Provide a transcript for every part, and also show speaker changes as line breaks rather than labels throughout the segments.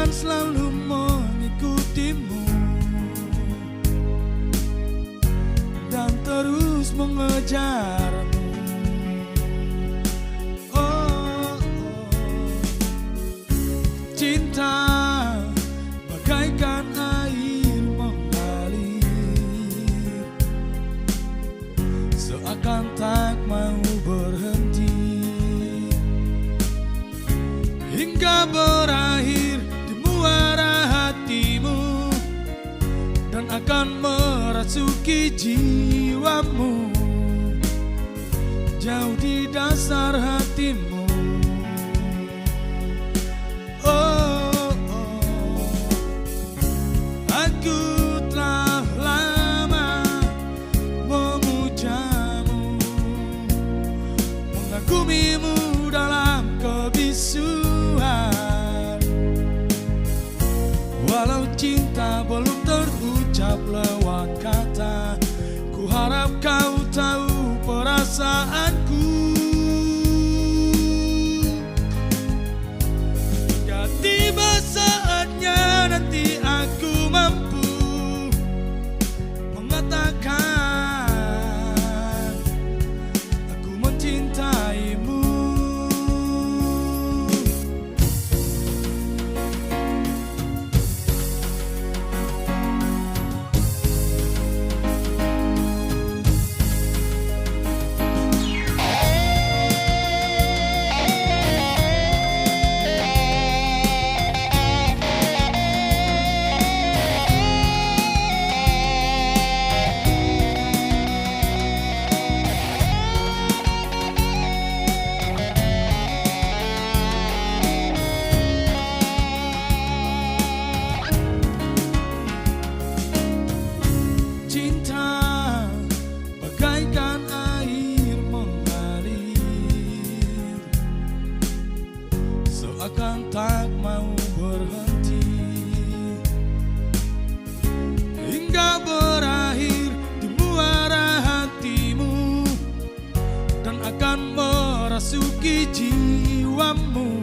akan selalu mengikutimu dan terus mengejarmu. Oh, cinta bagaikan air mengalir, seakan tak mau berhenti hingga berakhir di muara hatimu dan akan merasuki jiwamu, jauh di dasar hatimu. Oh, oh, aku telah lama memujamu, mengagumimu dalam kebisuan. Walau cinta belum terucap lewat kata, ku harap kau tahu perasaanku. Hingga tiba saatnya nanti aku mampu mengatakan aku mencintaimu. Cinta bagaikan air mengalir, seakan tak mau berhenti hingga berakhir di muara hatimu dan akan merasuki jiwamu,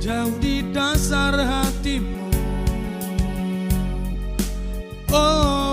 jauh di dasar hatimu. Oh,